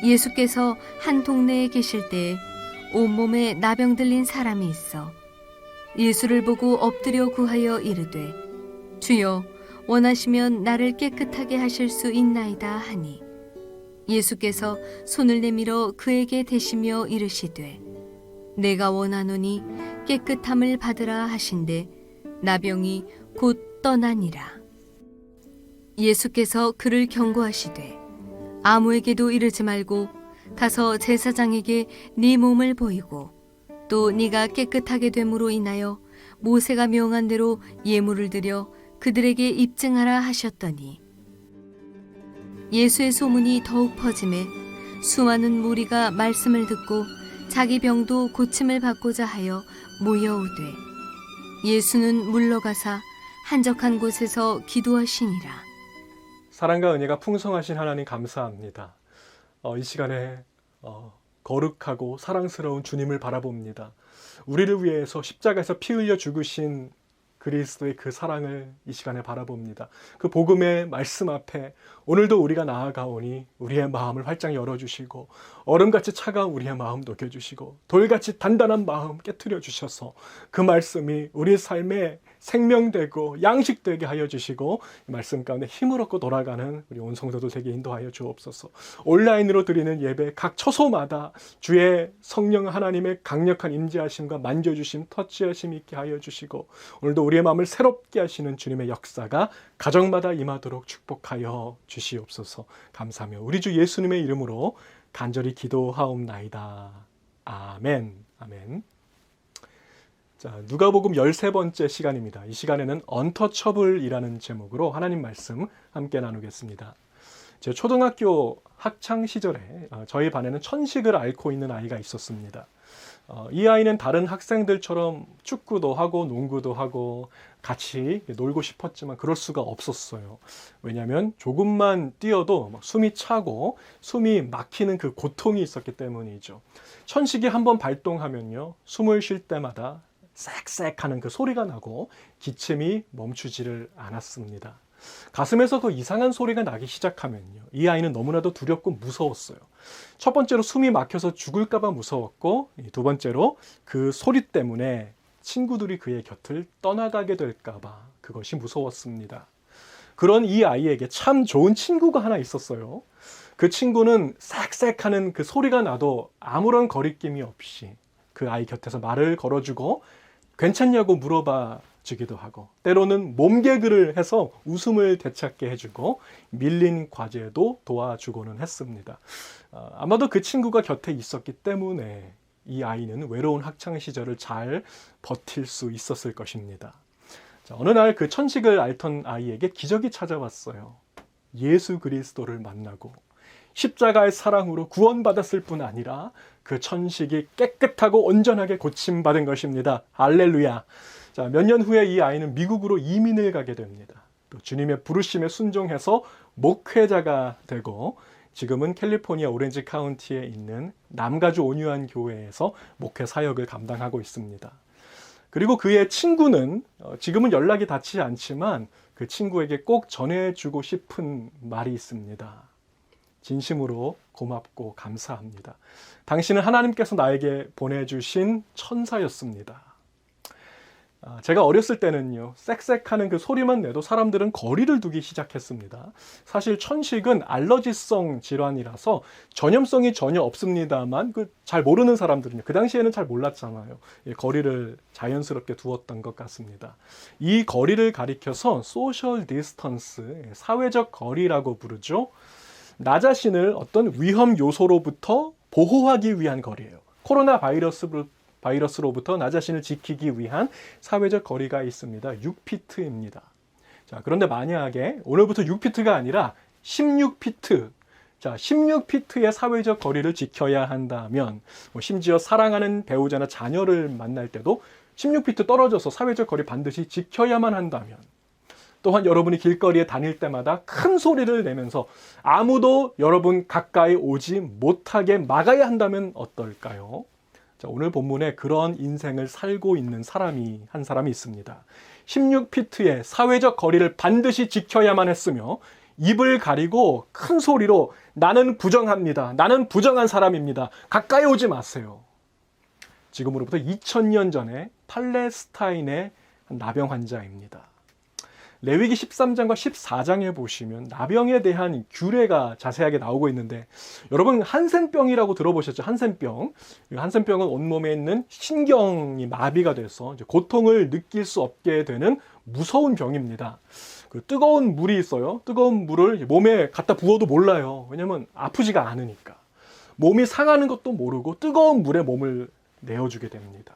예수께서 한 동네에 계실 때에 온몸에 나병 들린 사람이 있어 예수를 보고 엎드려 구하여 이르되 주여 원하시면 나를 깨끗하게 하실 수 있나이다 하니 예수께서 손을 내밀어 그에게 대시며 이르시되 내가 원하노니 깨끗함을 받으라 하신대 나병이 곧 떠나니라. 예수께서 그를 경고하시되 아무에게도 이르지 말고 가서 제사장에게 네 몸을 보이고 또 네가 깨끗하게 됨으로 인하여 모세가 명한 대로 예물을 드려 그들에게 입증하라 하셨더니 예수의 소문이 더욱 퍼짐에 수많은 무리가 말씀을 듣고 자기 병도 고침을 받고자 하여 모여오되 예수는 물러가사 한적한 곳에서 기도하시니라. 사랑과 은혜가 풍성하신 하나님 감사합니다. 이 시간에 거룩하고 사랑스러운 주님을 바라봅니다. 우리를 위해서 십자가에서 피 흘려 죽으신 그리스도의 그 사랑을 이 시간에 바라봅니다. 그 복음의 말씀 앞에 오늘도 우리가 나아가오니 우리의 마음을 활짝 열어주시고 얼음같이 차가운 우리의 마음 녹여주시고 돌같이 단단한 마음 깨트려 주셔서 그 말씀이 우리 삶에 생명되고 양식되게 하여 주시고 이 말씀 가운데 힘을 얻고 돌아가는 우리 온 성도들 되게 인도하여 주옵소서. 온라인으로 드리는 예배 각 처소마다 주의 성령 하나님의 강력한 임재하심과 만져주심, 터치하심 있게 하여 주시고 오늘도 우리의 마음을 새롭게 하시는 주님의 역사가 가정마다 임하도록 축복하여 주시옵소서. 감사하며 우리 주 예수님의 이름으로 간절히 기도하옵나이다. 아멘. 아멘. 자, 누가복음 13번째 시간입니다. 이 시간에는 언터처블이라는 제목으로 하나님 말씀 함께 나누겠습니다. 제 초등학교 학창 시절에 저희 반에는 천식을 앓고 있는 아이가 있었습니다. 이 아이는 다른 학생들처럼 축구도 하고 농구도 하고 같이 놀고 싶었지만 그럴 수가 없었어요. 왜냐하면 조금만 뛰어도 막 숨이 차고 숨이 막히는 그 고통이 있었기 때문이죠. 천식이 한번 발동하면요, 숨을 쉴 때마다 쌕쌕 하는 그 소리가 나고 기침이 멈추지를 않았습니다. 가슴에서 그 이상한 소리가 나기 시작하면요, 이 아이는 너무나도 두렵고 무서웠어요. 첫 번째로 숨이 막혀서 죽을까 봐 무서웠고, 두 번째로 그 소리 때문에 친구들이 그의 곁을 떠나가게 될까 봐 그것이 무서웠습니다. 그런 이 아이에게 참 좋은 친구가 하나 있었어요. 그 친구는 쌕쌕 하는 그 소리가 나도 아무런 거리낌이 없이 그 아이 곁에서 말을 걸어주고 괜찮냐고 물어봐 주기도 하고 때로는 몸개그를 해서 웃음을 되찾게 해주고 밀린 과제도 도와주고는 했습니다. 아마도 그 친구가 곁에 있었기 때문에 이 아이는 외로운 학창 시절을 잘 버틸 수 있었을 것입니다. 자, 어느 날 그 천식을 앓던 아이에게 기적이 찾아왔어요. 예수 그리스도를 만나고 십자가의 사랑으로 구원받았을 뿐 아니라 그 천식이 깨끗하고 온전하게 고침받은 것입니다. 할렐루야. 자, 몇 년 후에 이 아이는 미국으로 이민을 가게 됩니다. 또 주님의 부르심에 순종해서 목회자가 되고 지금은 캘리포니아 오렌지 카운티에 있는 남가주 온유한 교회에서 목회 사역을 감당하고 있습니다. 그리고 그의 친구는 지금은 연락이 닿지 않지만 그 친구에게 꼭 전해주고 싶은 말이 있습니다. 진심으로 고맙고 감사합니다. 당신은 하나님께서 나에게 보내주신 천사였습니다. 제가 어렸을 때는요, 쌕쌕하는 그 소리만 내도 사람들은 거리를 두기 시작했습니다. 사실 천식은 알러지성 질환이라서 전염성이 전혀 없습니다만 잘 모르는 사람들은요, 그 당시에는 잘 몰랐잖아요. 거리를 자연스럽게 두었던 것 같습니다. 이 거리를 가리켜서 소셜 디스턴스, 사회적 거리라고 부르죠. 나 자신을 어떤 위험 요소로부터 보호하기 위한 거리예요. 코로나 바이러스로부터 나 자신을 지키기 위한 사회적 거리가 있습니다. 6피트입니다. 자, 그런데 만약에 오늘부터 6피트가 아니라 16피트, 자, 16피트의 사회적 거리를 지켜야 한다면, 심지어 사랑하는 배우자나 자녀를 만날 때도 16피트 떨어져서 사회적 거리 반드시 지켜야만 한다면, 또한 여러분이 길거리에 다닐 때마다 큰 소리를 내면서 아무도 여러분 가까이 오지 못하게 막아야 한다면 어떨까요? 자, 오늘 본문에 그런 인생을 살고 있는 한 사람이 있습니다. 16피트의 사회적 거리를 반드시 지켜야만 했으며 입을 가리고 큰 소리로 나는 부정합니다. 나는 부정한 사람입니다. 가까이 오지 마세요. 지금으로부터 2000년 전에 팔레스타인의 한 나병 환자입니다. 레위기 13장과 14장에 보시면 나병에 대한 규례가 자세하게 나오고 있는데, 여러분 한센병이라고 들어보셨죠? 한센병. 한센병은 온몸에 있는 신경이 마비가 돼서 이제 고통을 느낄 수 없게 되는 무서운 병입니다. 그 뜨거운 물이 있어요. 뜨거운 물을 몸에 갖다 부어도 몰라요. 왜냐면 아프지가 않으니까. 몸이 상하는 것도 모르고 뜨거운 물에 몸을 내어주게 됩니다.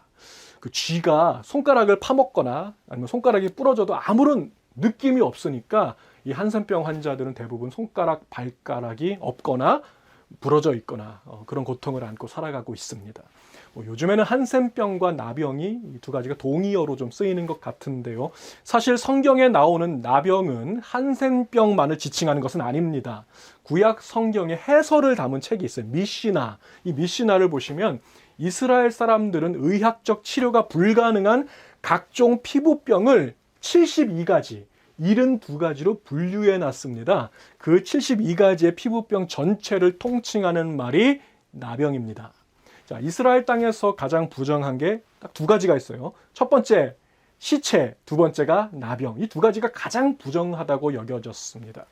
그 쥐가 손가락을 파먹거나 아니면 손가락이 부러져도 아무런 느낌이 없으니까 이 한센병 환자들은 대부분 손가락, 발가락이 없거나 부러져 있거나 그런 고통을 안고 살아가고 있습니다. 요즘에는 한센병과 나병이 이 두 가지가 동의어로 좀 쓰이는 것 같은데요. 사실 성경에 나오는 나병은 한센병만을 지칭하는 것은 아닙니다. 구약 성경에 해설을 담은 책이 있어요. 미시나. 이 미시나를 보시면 이스라엘 사람들은 의학적 치료가 불가능한 각종 피부병을 72가지, 72가지로 분류해 놨습니다. 그 72가지의 피부병 전체를 통칭하는 말이 나병입니다. 자, 이스라엘 땅에서 가장 부정한 게 딱 두 가지가 있어요. 첫 번째, 시체, 두 번째가 나병. 이 두 가지가 가장 부정하다고 여겨졌습니다.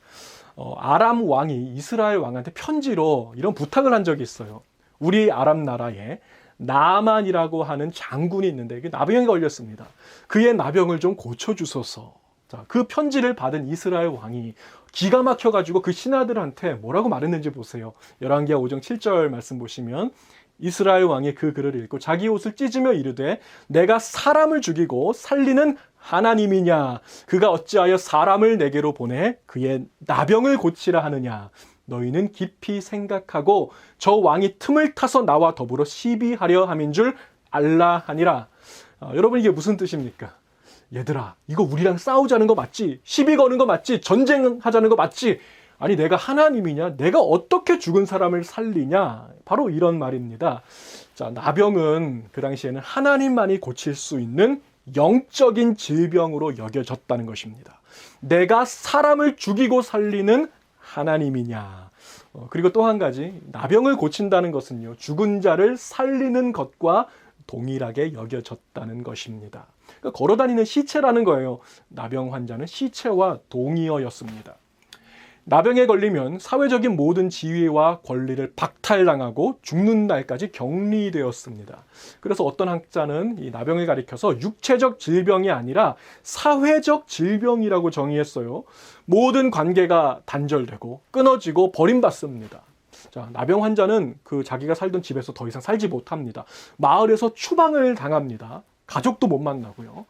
아람 왕이 이스라엘 왕한테 편지로 이런 부탁을 한 적이 있어요. 우리 아람 나라에 나만이라고 하는 장군이 있는데 이게 나병에 걸렸습니다. 그의 나병을 좀 고쳐주소서. 자, 그 편지를 받은 이스라엘 왕이 기가 막혀가지고 그 신하들한테 뭐라고 말했는지 보세요. 열왕기하 5장 7절 말씀 보시면 이스라엘 왕이 그 글을 읽고 자기 옷을 찢으며 이르되 내가 사람을 죽이고 살리는 하나님이냐? 그가 어찌하여 사람을 내게로 보내 그의 나병을 고치라 하느냐? 너희는 깊이 생각하고 저 왕이 틈을 타서 나와 더불어 시비하려 함인 줄 알라 하니라. 여러분 이게 무슨 뜻입니까? 얘들아, 이거 우리랑 싸우자는 거 맞지? 시비 거는 거 맞지? 전쟁하자는 거 맞지? 아니 내가 하나님이냐? 내가 어떻게 죽은 사람을 살리냐? 바로 이런 말입니다. 자, 나병은 그 당시에는 하나님만이 고칠 수 있는 영적인 질병으로 여겨졌다는 것입니다. 내가 사람을 죽이고 살리는 하나님이냐. 그리고 또 한 가지, 나병을 고친다는 것은요, 죽은 자를 살리는 것과 동일하게 여겨졌다는 것입니다. 그러니까 걸어다니는 시체라는 거예요. 나병 환자는 시체와 동의어였습니다. 나병에 걸리면 사회적인 모든 지위와 권리를 박탈당하고 죽는 날까지 격리되었습니다. 그래서 어떤 학자는 이 나병을 가리켜서 육체적 질병이 아니라 사회적 질병이라고 정의했어요. 모든 관계가 단절되고 끊어지고 버림받습니다. 자, 나병 환자는 그 자기가 살던 집에서 더 이상 살지 못합니다. 마을에서 추방을 당합니다. 가족도 못 만나고요.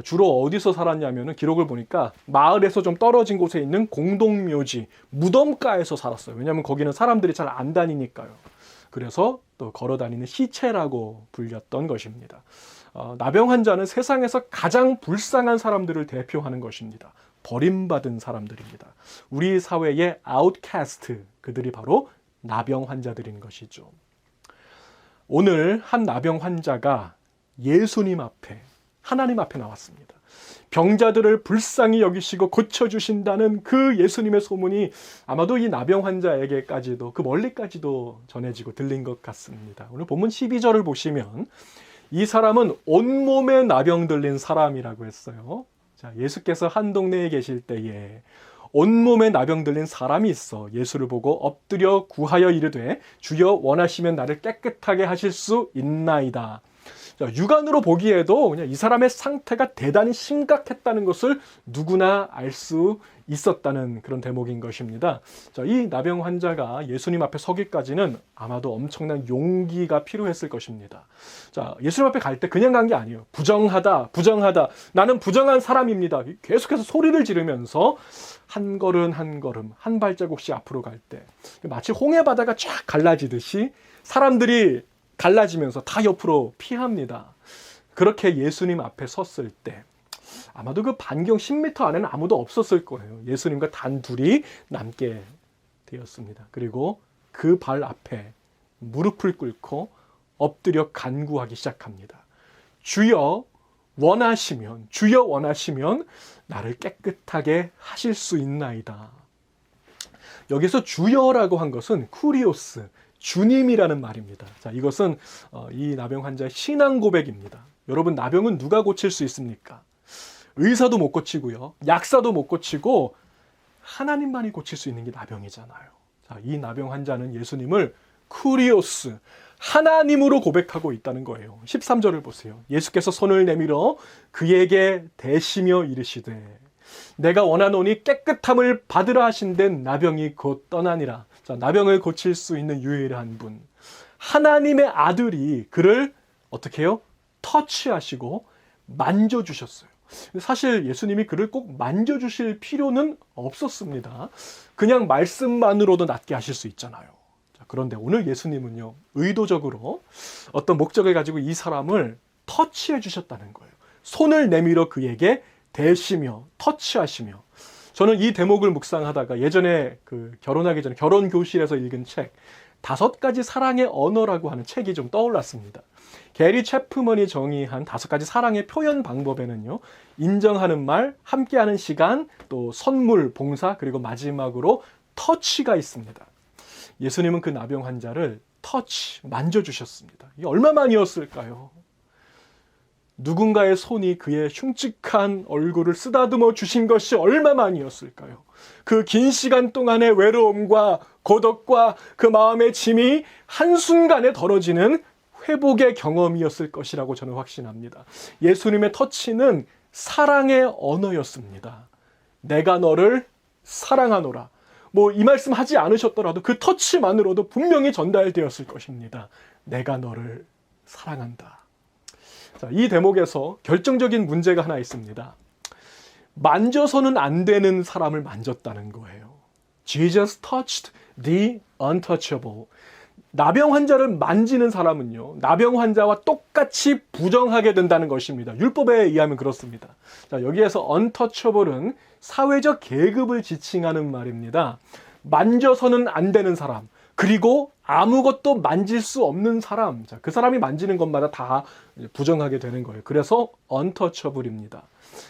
주로 어디서 살았냐면은 기록을 보니까 마을에서 좀 떨어진 곳에 있는 공동묘지, 무덤가에서 살았어요. 왜냐하면 거기는 사람들이 잘 안 다니니까요. 그래서 또 걸어다니는 시체라고 불렸던 것입니다. 나병 환자는 세상에서 가장 불쌍한 사람들을 대표하는 것입니다. 버림받은 사람들입니다. 우리 사회의 아웃캐스트, 그들이 바로 나병 환자들인 것이죠. 오늘 한 나병 환자가 예수님 앞에, 하나님 앞에 나왔습니다. 병자들을 불쌍히 여기시고 고쳐주신다는 그 예수님의 소문이 아마도 이 나병 환자에게까지도, 그 멀리까지도 전해지고 들린 것 같습니다. 오늘 본문 12절을 보시면 이 사람은 온몸에 나병 들린 사람이라고 했어요. 자, 예수께서 한 동네에 계실 때에 온몸에 나병 들린 사람이 있어 예수를 보고 엎드려 구하여 이르되 주여 원하시면 나를 깨끗하게 하실 수 있나이다. 자, 육안으로 보기에도 그냥 이 사람의 상태가 대단히 심각했다는 것을 누구나 알 수 있었다는 그런 대목인 것입니다. 자, 이 나병 환자가 예수님 앞에 서기까지는 아마도 엄청난 용기가 필요했을 것입니다. 자, 예수님 앞에 갈 때 그냥 간 게 아니에요. 부정하다, 부정하다. 나는 부정한 사람입니다. 계속해서 소리를 지르면서 한 걸음 한 걸음, 한 발자국씩 앞으로 갈 때 마치 홍해 바다가 쫙 갈라지듯이 사람들이 갈라지면서 다 옆으로 피합니다. 그렇게 예수님 앞에 섰을 때 아마도 그 반경 10m 안에는 아무도 없었을 거예요. 예수님과 단둘이 남게 되었습니다. 그리고 그 발 앞에 무릎을 꿇고 엎드려 간구하기 시작합니다. 주여 원하시면, 주여 원하시면 나를 깨끗하게 하실 수 있나이다. 여기서 주여라고 한 것은 쿠리오스, 주님이라는 말입니다. 자, 이것은 이 나병 환자의 신앙 고백입니다. 여러분, 나병은 누가 고칠 수 있습니까? 의사도 못 고치고요. 약사도 못 고치고 하나님만이 고칠 수 있는 게 나병이잖아요. 자, 이 나병 환자는 예수님을 쿠리오스, 하나님으로 고백하고 있다는 거예요. 13절을 보세요. 예수께서 손을 내밀어 그에게 대시며 이르시되 내가 원하노니 깨끗함을 받으라 하신 데 나병이 곧 떠나니라. 자, 나병을 고칠 수 있는 유일한 분, 하나님의 아들이 그를 어떻게 해요? 터치하시고 만져주셨어요. 사실 예수님이 그를 꼭 만져주실 필요는 없었습니다. 그냥 말씀만으로도 낫게 하실 수 있잖아요. 자, 그런데 오늘 예수님은요, 의도적으로 어떤 목적을 가지고 이 사람을 터치해 주셨다는 거예요. 손을 내밀어 그에게 대시며 터치하시며. 저는 이 대목을 묵상하다가 예전에 결혼하기 전에 결혼 교실에서 읽은 책 5가지 사랑의 언어라고 하는 책이 좀 떠올랐습니다. 게리 채프먼이 정의한 5가지 사랑의 표현 방법에는요, 인정하는 말, 함께하는 시간, 또 선물, 봉사, 그리고 마지막으로 터치가 있습니다. 예수님은 그 나병 환자를 만져주셨습니다. 이게 얼마만이었을까요? 누군가의 손이 그의 흉측한 얼굴을 쓰다듬어 주신 것이 얼마만이었을까요? 그 긴 시간 동안의 외로움과 고독과 그 마음의 짐이 한순간에 덜어지는 회복의 경험이었을 것이라고 저는 확신합니다. 예수님의 터치는 사랑의 언어였습니다. 내가 너를 사랑하노라. 이 말씀 하지 않으셨더라도 그 터치만으로도 분명히 전달되었을 것입니다. 내가 너를 사랑한다. 자, 이 대목에서 결정적인 문제가 하나 있습니다. 만져서는 안 되는 사람을 만졌다는 거예요. Jesus touched the untouchable. 나병 환자를 만지는 사람은요, 나병 환자와 똑같이 부정하게 된다는 것입니다. 율법에 의하면 그렇습니다. 자, 여기에서 untouchable은 사회적 계급을 지칭하는 말입니다. 만져서는 안 되는 사람, 그리고 아무것도 만질 수 없는 사람, 자, 그 사람이 만지는 것마다 다 부정하게 되는 거예요. 그래서 untouchable입니다.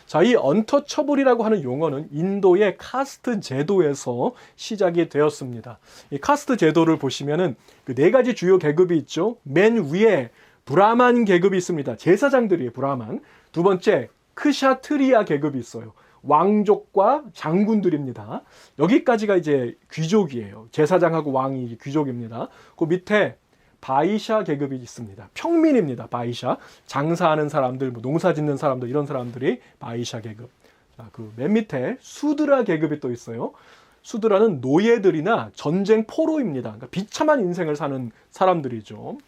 자, 이 untouchable이라고 하는 용어는 인도의 카스트 제도에서 시작이 되었습니다. 이 카스트 제도를 보시면은 그 4가지 주요 계급이 있죠. 맨 위에 브라만 계급이 있습니다. 제사장들이에요, 브라만. 두 번째, 크샤트리아 계급이 있어요. 왕족과 장군들입니다. 여기까지가 이제 귀족이에요. 제사장하고 왕이 귀족입니다. 그 밑에 바이샤 계급이 있습니다. 평민입니다. 바이샤. 장사하는 사람들, 농사 짓는 사람들, 이런 사람들이 바이샤 계급. 자, 그 맨 밑에 수드라 계급이 또 있어요. 수드라는 노예들이나 전쟁 포로입니다. 그러니까 비참한 인생을 사는 사람들이죠.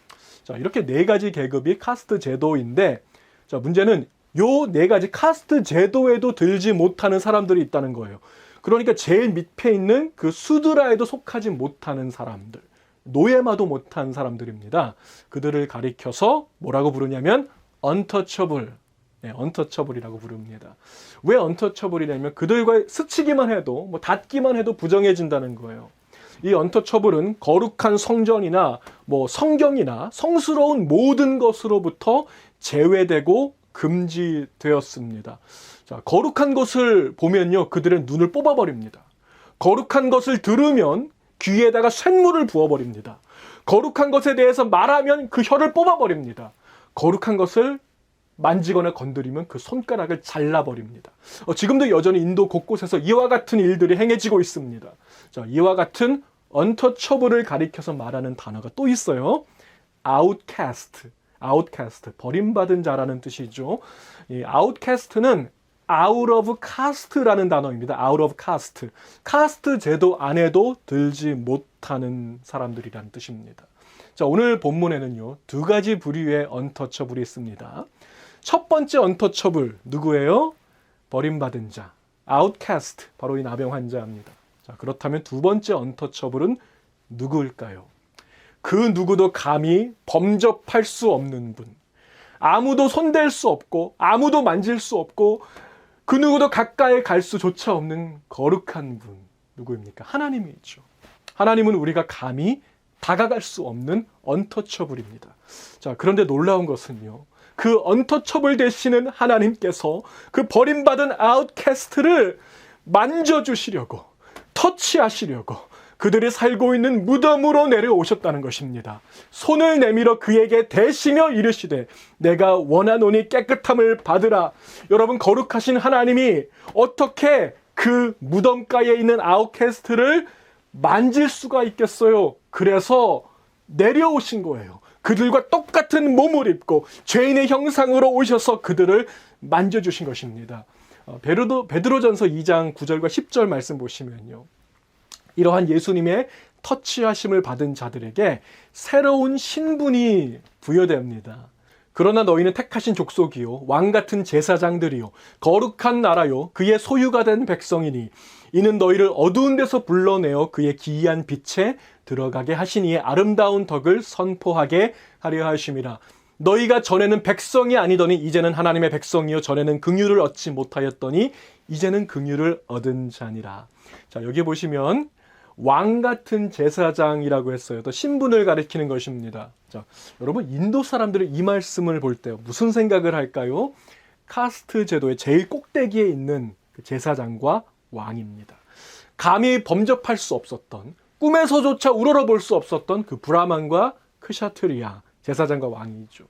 자, 이렇게 4가지 계급이 카스트 제도인데, 자, 문제는 요 4가지 카스트 제도에도 들지 못하는 사람들이 있다는 거예요. 그러니까 제일 밑에 있는 그 수드라에도 속하지 못하는 사람들, 노예마도 못한 사람들입니다. 그들을 가리켜서 뭐라고 부르냐면 untouchable, untouchable이라고 부릅니다. 왜 untouchable이냐면 그들과 스치기만 해도, 닿기만 해도 부정해진다는 거예요. 이 untouchable은 거룩한 성전이나 성경이나 성스러운 모든 것으로부터 제외되고 금지되었습니다. 자, 거룩한 것을 보면요, 그들의 눈을 뽑아버립니다. 거룩한 것을 들으면 귀에다가 쇳물을 부어버립니다. 거룩한 것에 대해서 말하면 그 혀를 뽑아버립니다. 거룩한 것을 만지거나 건드리면 그 손가락을 잘라버립니다. 지금도 여전히 인도 곳곳에서 이와 같은 일들이 행해지고 있습니다. 자, 이와 같은 untouchable을 가리켜서 말하는 단어가 또 있어요. outcast. outcast, 버림받은 자라는 뜻이죠. 이 outcast는 out of caste라는 단어입니다. out of caste. 카스트 제도 안에도 들지 못하는 사람들이라는 뜻입니다. 자, 오늘 본문에는요, 2가지 부류의 untouchable이 있습니다. 첫 번째 untouchable, 누구예요? 버림받은 자, outcast, 바로 이 나병 환자입니다. 자, 그렇다면 2번째 untouchable은 누구일까요? 그 누구도 감히 범접할 수 없는 분, 아무도 손댈 수 없고 아무도 만질 수 없고 그 누구도 가까이 갈 수조차 없는 거룩한 분, 누구입니까? 하나님이죠. 하나님은 우리가 감히 다가갈 수 없는 untouchable입니다. 자, 그런데 놀라운 것은요, 그 untouchable 되시는 하나님께서 그 버림받은 outcast를 만져주시려고, 터치하시려고, 그들이 살고 있는 무덤으로 내려오셨다는 것입니다. 손을 내밀어 그에게 대시며 이르시되 내가 원하노니 깨끗함을 받으라. 여러분, 거룩하신 하나님이 어떻게 그 무덤가에 있는 아웃캐스트를 만질 수가 있겠어요? 그래서 내려오신 거예요. 그들과 똑같은 몸을 입고 죄인의 형상으로 오셔서 그들을 만져주신 것입니다. 베드로전서 2장 9절과 10절 말씀 보시면요, 이러한 예수님의 터치하심을 받은 자들에게 새로운 신분이 부여됩니다. 그러나 너희는 택하신 족속이요 왕 같은 제사장들이요 거룩한 나라요 그의 소유가 된 백성이니 이는 너희를 어두운 데서 불러내어 그의 기이한 빛에 들어가게 하시니 아름다운 덕을 선포하게 하려 하심이라. 너희가 전에는 백성이 아니더니 이제는 하나님의 백성이요 전에는 긍휼을 얻지 못하였더니 이제는 긍휼을 얻은 자니라. 자, 여기 보시면 왕 같은 제사장이라고 했어요. 또 신분을 가리키는 것입니다. 자, 여러분, 인도 사람들은 이 말씀을 볼 때 무슨 생각을 할까요? 카스트 제도의 제일 꼭대기에 있는 그 제사장과 왕입니다. 감히 범접할 수 없었던, 꿈에서조차 우러러볼 수 없었던 그 브라만과 크샤트리아, 제사장과 왕이죠.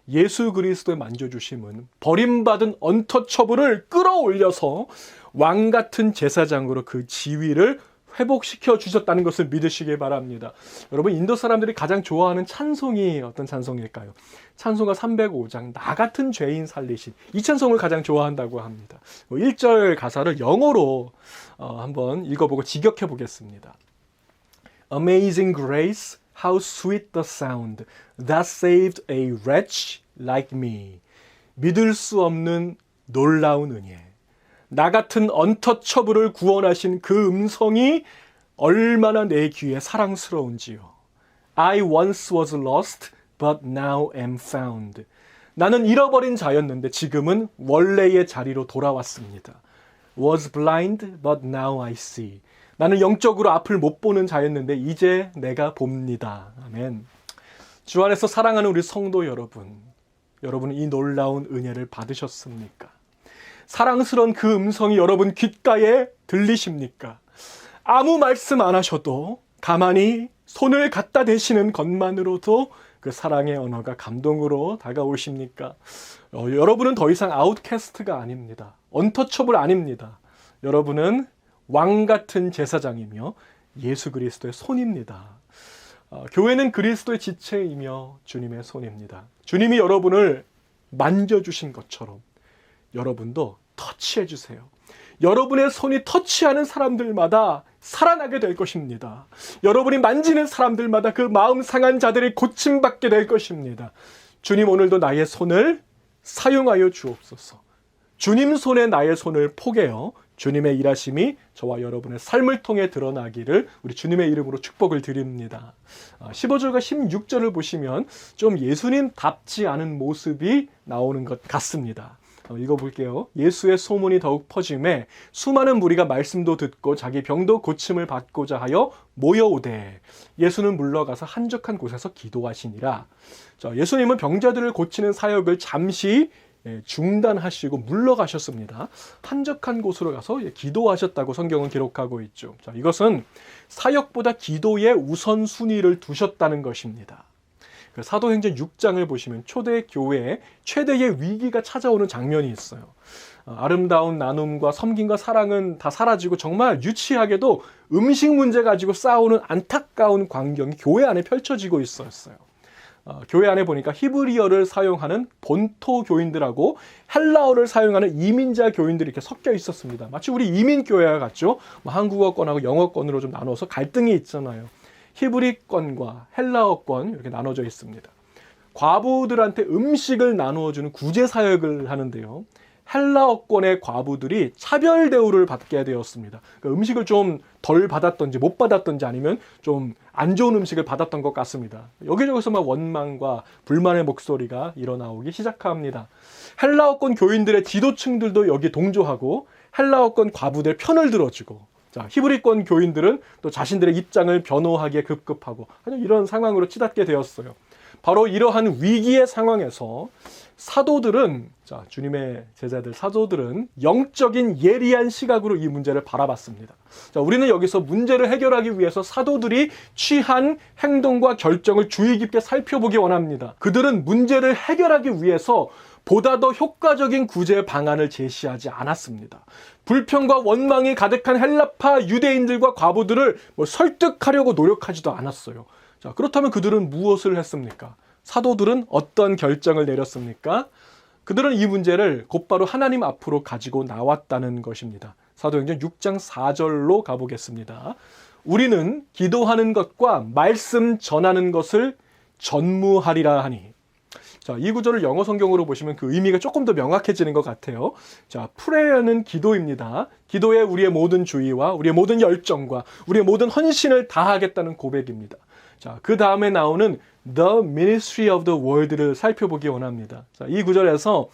예수 그리스도의 만져주심은 버림받은 언터처블을 끌어올려서 왕 같은 제사장으로 그 지위를 회복시켜 주셨다는 것을 믿으시기 바랍니다. 여러분, 인도 사람들이 가장 좋아하는 찬송이 어떤 찬송일까요? 찬송가 305장 나 같은 죄인 살리신, 이 찬송을 가장 좋아한다고 합니다. 1절 가사를 영어로 한번 읽어보고 직역해 보겠습니다. Amazing grace, how sweet the sound that saved a wretch like me. 믿을 수 없는 놀라운 은혜. 나 같은 언터처블을 구원하신 그 음성이 얼마나 내 귀에 사랑스러운지요. I once was lost, but now am found. 나는 잃어버린 자였는데 지금은 원래의 자리로 돌아왔습니다. Was blind, but now I see. 나는 영적으로 앞을 못 보는 자였는데 이제 내가 봅니다. 아멘. 주 안에서 사랑하는 우리 성도 여러분, 여러분은 이 놀라운 은혜를 받으셨습니까? 사랑스러운 그 음성이 여러분 귓가에 들리십니까? 아무 말씀 안 하셔도 가만히 손을 갖다 대시는 것만으로도 그 사랑의 언어가 감동으로 다가오십니까? 여러분은 더 이상 아웃캐스트가 아닙니다. 언터처블 아닙니다. 여러분은 왕 같은 제사장이며 예수 그리스도의 손입니다. 교회는 그리스도의 지체이며 주님의 손입니다. 주님이 여러분을 만져주신 것처럼 여러분도 터치해 주세요. 여러분의 손이 터치하는 사람들마다 살아나게 될 것입니다. 여러분이 만지는 사람들마다 그 마음 상한 자들이 고침받게 될 것입니다. 주님, 오늘도 나의 손을 사용하여 주옵소서. 주님 손에 나의 손을 포개어 주님의 일하심이 저와 여러분의 삶을 통해 드러나기를 우리 주님의 이름으로 축복을 드립니다. 15절과 16절을 보시면 좀 예수님답지 않은 모습이 나오는 것 같습니다. 읽어볼게요. 예수의 소문이 더욱 퍼짐에 수많은 무리가 말씀도 듣고 자기 병도 고침을 받고자 하여 모여오되 예수는 물러가서 한적한 곳에서 기도하시니라. 자, 예수님은 병자들을 고치는 사역을 잠시 중단하시고 물러가셨습니다. 한적한 곳으로 가서 기도하셨다고 성경은 기록하고 있죠. 자, 이것은 사역보다 기도에 우선순위를 두셨다는 것입니다. 사도행전 6장을 보시면 초대 교회에 최대의 위기가 찾아오는 장면이 있어요. 아름다운 나눔과 섬김과 사랑은 다 사라지고 정말 유치하게도 음식 문제 가지고 싸우는 안타까운 광경이 교회 안에 펼쳐지고 있었어요. 교회 안에 보니까 히브리어를 사용하는 본토 교인들하고 헬라어를 사용하는 이민자 교인들이 이렇게 섞여 있었습니다. 마치 우리 이민교회와 같죠. 한국어권하고 영어권으로 좀 나눠서 갈등이 있잖아요. 히브리권과 헬라어권 이렇게 나눠져 있습니다. 과부들한테 음식을 나누어주는 구제 사역을 하는데요. 헬라어권의 과부들이 차별 대우를 받게 되었습니다. 그러니까 음식을 좀 덜 받았던지 못 받았던지 아니면 좀 안 좋은 음식을 받았던 것 같습니다. 여기저기서 막 원망과 불만의 목소리가 일어나오기 시작합니다. 헬라어권 교인들의 지도층들도 여기 동조하고 헬라어권 과부들 편을 들어주고, 자, 히브리권 교인들은 또 자신들의 입장을 변호하기에 급급하고 이런 상황으로 치닫게 되었어요. 바로 이러한 위기의 상황에서 사도들은, 자, 주님의 제자들 사도들은 영적인 예리한 시각으로 이 문제를 바라봤습니다. 자, 우리는 여기서 문제를 해결하기 위해서 사도들이 취한 행동과 결정을 주의 깊게 살펴보기 원합니다. 그들은 문제를 해결하기 위해서 보다 더 효과적인 구제 방안을 제시하지 않았습니다. 불평과 원망이 가득한 헬라파 유대인들과 과부들을 설득하려고 노력하지도 않았어요. 자, 그렇다면 그들은 무엇을 했습니까? 사도들은 어떤 결정을 내렸습니까? 그들은 이 문제를 곧바로 하나님 앞으로 가지고 나왔다는 것입니다. 사도행전 6장 4절로 가보겠습니다. 우리는 기도하는 것과 말씀 전하는 것을 전무하리라 하니. 자, 이 구절을 영어 성경으로 보시면 그 의미가 조금 더 명확해지는 것 같아요. 자, prayer는 기도입니다. 기도에 우리의 모든 주의와 우리의 모든 열정과 우리의 모든 헌신을 다하겠다는 고백입니다. 자, 그 다음에 나오는 The Ministry of the Word를 살펴보기 원합니다. 자, 이 구절에서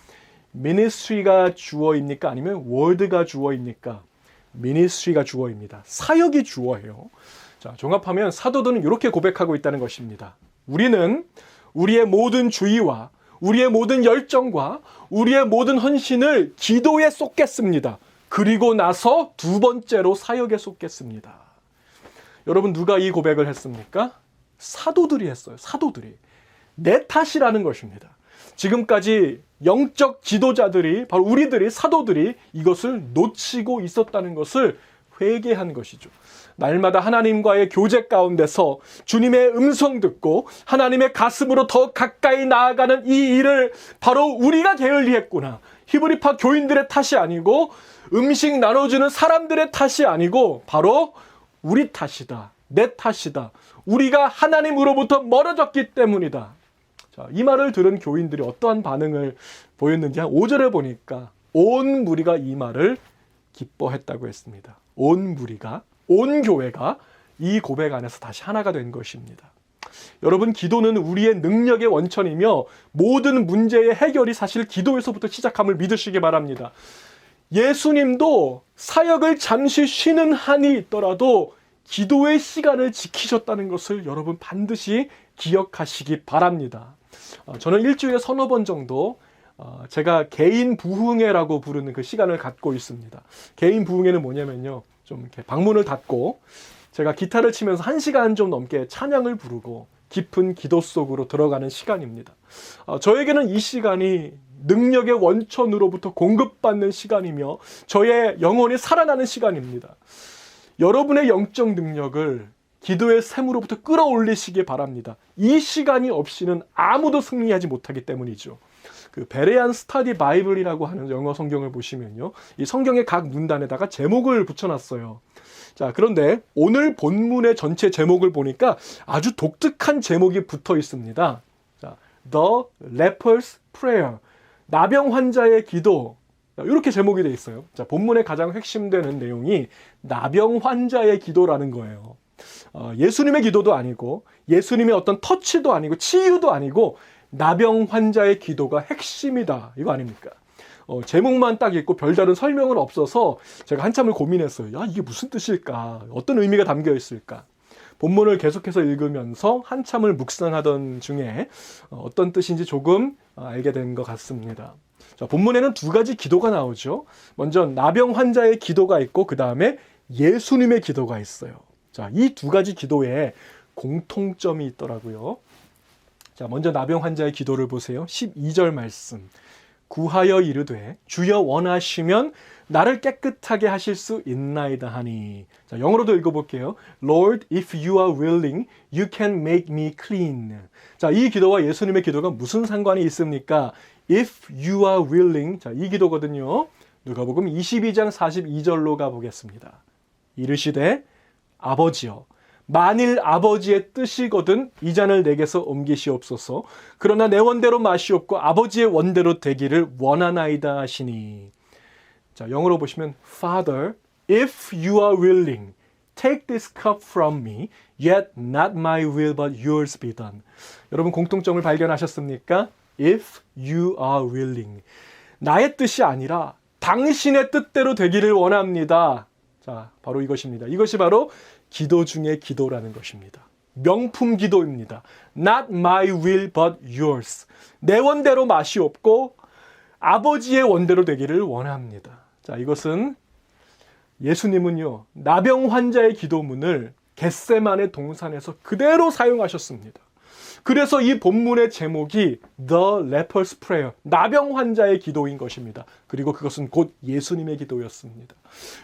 ministry가 주어입니까? 아니면 word가 주어입니까? ministry가 주어입니다. 사역이 주어예요. 자, 종합하면 사도들은 이렇게 고백하고 있다는 것입니다. 우리는 우리의 모든 주의와 우리의 모든 열정과 우리의 모든 헌신을 기도에 쏟겠습니다. 그리고 나서 두 번째로 사역에 쏟겠습니다. 여러분, 누가 이 고백을 했습니까? 사도들이 했어요. 사도들이. 내 탓이라는 것입니다. 지금까지 영적 지도자들이, 바로 우리들이, 사도들이 이것을 놓치고 있었다는 것을 회개한 것이죠. 날마다 하나님과의 교제 가운데서 주님의 음성 듣고 하나님의 가슴으로 더 가까이 나아가는 이 일을 바로 우리가 게을리했구나. 히브리파 교인들의 탓이 아니고 음식 나눠주는 사람들의 탓이 아니고 바로 우리 탓이다. 내 탓이다. 우리가 하나님으로부터 멀어졌기 때문이다. 자, 이 말을 들은 교인들이 어떠한 반응을 보였는지 한 5절에 보니까 온 무리가 이 말을 기뻐했다고 했습니다. 온 무리가, 온 교회가 이 고백 안에서 다시 하나가 된 것입니다. 여러분, 기도는 우리의 능력의 원천이며 모든 문제의 해결이 사실 기도에서부터 시작함을 믿으시기 바랍니다. 예수님도 사역을 잠시 쉬는 한이 있더라도 기도의 시간을 지키셨다는 것을 여러분 반드시 기억하시기 바랍니다. 저는 일주일에 서너 번 정도 제가 개인 부흥회라고 부르는 그 시간을 갖고 있습니다. 개인 부흥회는 뭐냐면요, 좀 이렇게 방문을 닫고 제가 기타를 치면서 1시간 좀 넘게 찬양을 부르고 깊은 기도 속으로 들어가는 시간입니다. 저에게는 이 시간이 능력의 원천으로부터 공급받는 시간이며 저의 영혼이 살아나는 시간입니다. 여러분의 영적 능력을 기도의 샘으로부터 끌어올리시기 바랍니다. 이 시간이 없이는 아무도 승리하지 못하기 때문이죠. 그 베레안 스타디 바이블이라고 하는 영어 성경을 보시면요, 이 성경의 각 문단에다가 제목을 붙여놨어요. 자, 그런데 오늘 본문의 전체 제목을 보니까 아주 독특한 제목이 붙어 있습니다. 자, The Leper's Prayer, 나병 환자의 기도. 이렇게 제목이 되어 있어요. 자, 본문의 가장 핵심되는 내용이 나병 환자의 기도라는 거예요. 예수님의 기도도 아니고 예수님의 어떤 터치도 아니고 치유도 아니고 나병 환자의 기도가 핵심이다. 이거 아닙니까? 제목만 딱 읽고 별다른 설명은 없어서 제가 한참을 고민했어요. 야, 이게 무슨 뜻일까? 어떤 의미가 담겨 있을까? 본문을 계속해서 읽으면서 한참을 묵상하던 중에 어떤 뜻인지 조금 알게 된 것 같습니다. 자, 본문에는 두 가지 기도가 나오죠. 먼저 나병 환자의 기도가 있고 그 다음에 예수님의 기도가 있어요. 자, 이 두 가지 기도에 공통점이 있더라고요. 자, 먼저 나병 환자의 기도를 보세요. 12절 말씀. 구하여 이르되 주여 원하시면 나를 깨끗하게 하실 수 있나이다 하니. 자, 영어로도 읽어볼게요. Lord, if you are willing, you can make me clean. 자, 이 기도와 예수님의 기도가 무슨 상관이 있습니까? If you are willing. 자, 이 기도거든요. 누가복음 22장 42절로 가보겠습니다. 이르시되 아버지여, 만일 아버지의 뜻이거든 이 잔을 내게서 옮기시옵소서. 그러나 내 원대로 마시옵고 아버지의 원대로 되기를 원하나이다 하시니. 자, 영어로 보시면 Father, if you are willing, take this cup from me, yet not my will but yours be done. 여러분 공통점을 발견하셨습니까? If you are willing. 나의 뜻이 아니라 당신의 뜻대로 되기를 원합니다. 자, 바로 이것입니다. 이것이 바로 기도 중의 기도라는 것입니다. 명품 기도입니다. Not my will but yours. 내 원대로 맛이 없고 아버지의 원대로 되기를 원합니다. 자, 이것은 예수님은요, 나병 환자의 기도문을 겟세마네 동산에서 그대로 사용하셨습니다. 그래서 이 본문의 제목이 The Leper's Prayer, 나병 환자의 기도인 것입니다. 그리고 그것은 곧 예수님의 기도였습니다.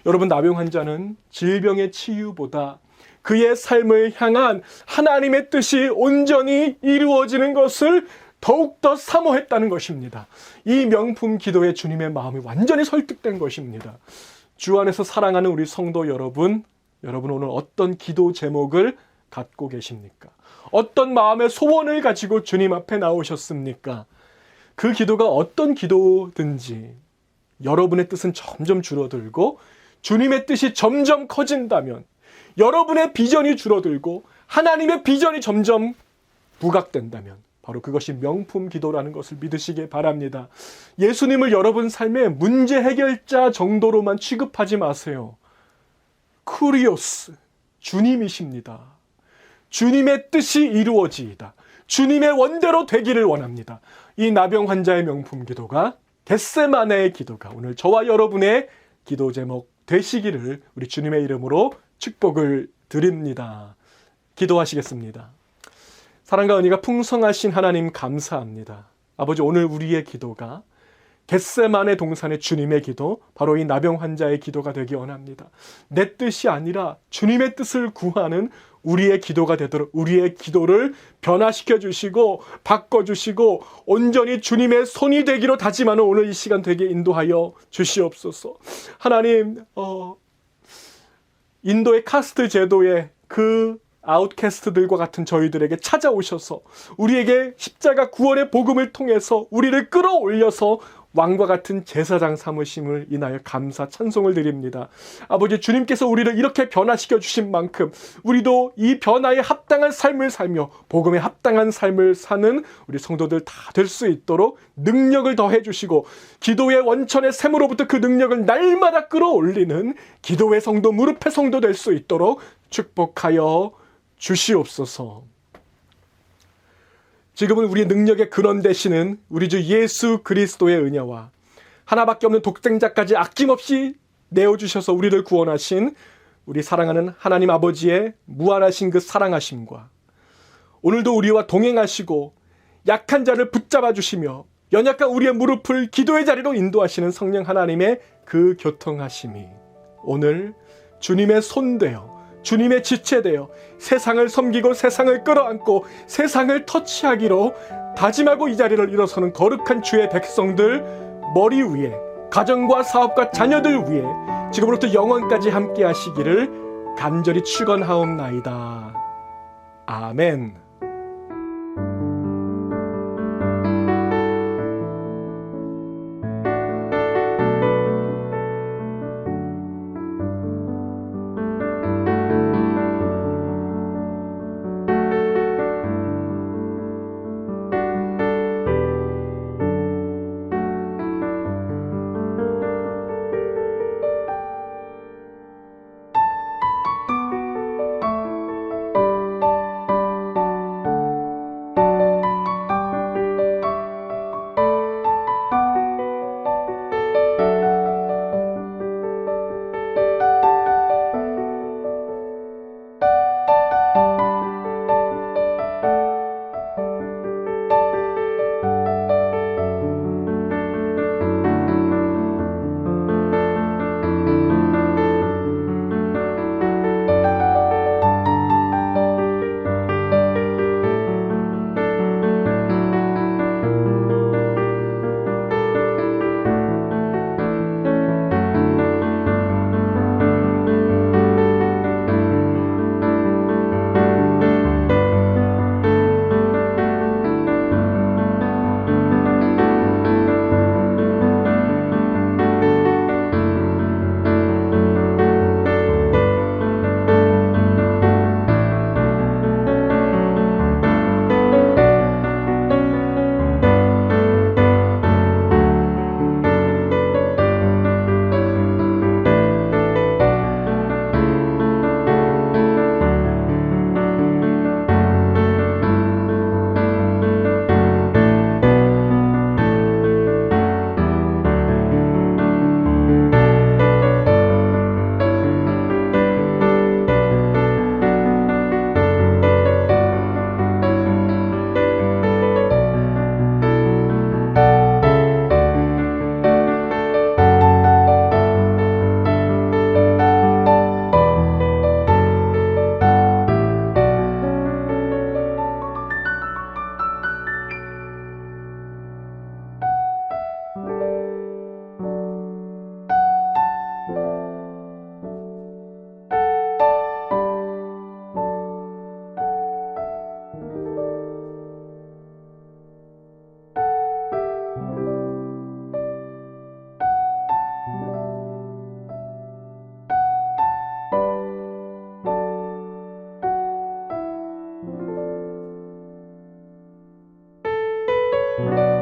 여러분, 나병 환자는 질병의 치유보다 그의 삶을 향한 하나님의 뜻이 온전히 이루어지는 것을 더욱더 사모했다는 것입니다. 이 명품 기도에 주님의 마음이 완전히 설득된 것입니다. 주 안에서 사랑하는 우리 성도 여러분, 여러분 오늘 어떤 기도 제목을 갖고 계십니까? 어떤 마음의 소원을 가지고 주님 앞에 나오셨습니까? 그 기도가 어떤 기도든지 여러분의 뜻은 점점 줄어들고 주님의 뜻이 점점 커진다면, 여러분의 비전이 줄어들고 하나님의 비전이 점점 부각된다면 바로 그것이 명품 기도라는 것을 믿으시기 바랍니다. 예수님을 여러분 삶의 문제 해결자 정도로만 취급하지 마세요. 쿠리오스, 주님이십니다. 주님의 뜻이 이루어지이다. 주님의 원대로 되기를 원합니다. 이 나병 환자의 명품 기도가, 겟세마네의 기도가 오늘 저와 여러분의 기도 제목 되시기를 우리 주님의 이름으로 축복을 드립니다. 기도하시겠습니다. 사랑과 은혜가 풍성하신 하나님 감사합니다. 아버지, 오늘 우리의 기도가 겟세마네 동산의 주님의 기도, 바로 이 나병 환자의 기도가 되기 원합니다. 내 뜻이 아니라 주님의 뜻을 구하는 우리의 기도가 되도록 우리의 기도를 변화시켜 주시고 바꿔주시고 온전히 주님의 손이 되기로 다짐하는 오늘 이 시간 되게 인도하여 주시옵소서. 하나님, 인도의 카스트 제도의 그 아웃캐스트들과 같은 저희들에게 찾아오셔서 우리에게 십자가 구원의 복음을 통해서 우리를 끌어올려서 왕과 같은 제사장 삼으심을 인하여 감사 찬송을 드립니다. 아버지, 주님께서 우리를 이렇게 변화시켜 주신 만큼 우리도 이 변화에 합당한 삶을 살며 복음에 합당한 삶을 사는 우리 성도들 다 될 수 있도록 능력을 더해 주시고 기도의 원천의 샘으로부터 그 능력을 날마다 끌어올리는 기도의 성도, 무릎의 성도 될 수 있도록 축복하여 주시옵소서. 지금은 우리의 능력의 근원 되시는 우리 주 예수 그리스도의 은혜와 하나밖에 없는 독생자까지 아낌없이 내어주셔서 우리를 구원하신 우리 사랑하는 하나님 아버지의 무한하신 그 사랑하심과 오늘도 우리와 동행하시고 약한 자를 붙잡아 주시며 연약한 우리의 무릎을 기도의 자리로 인도하시는 성령 하나님의 그 교통하심이 오늘 주님의 손되어 주님의 지체되어 세상을 섬기고 세상을 끌어안고 세상을 터치하기로 다짐하고 이 자리를 일어서는 거룩한 주의 백성들 머리 위에 가정과 사업과 자녀들 위에 지금부터 영원까지 함께 하시기를 간절히 축원하옵나이다. 아멘. 주님.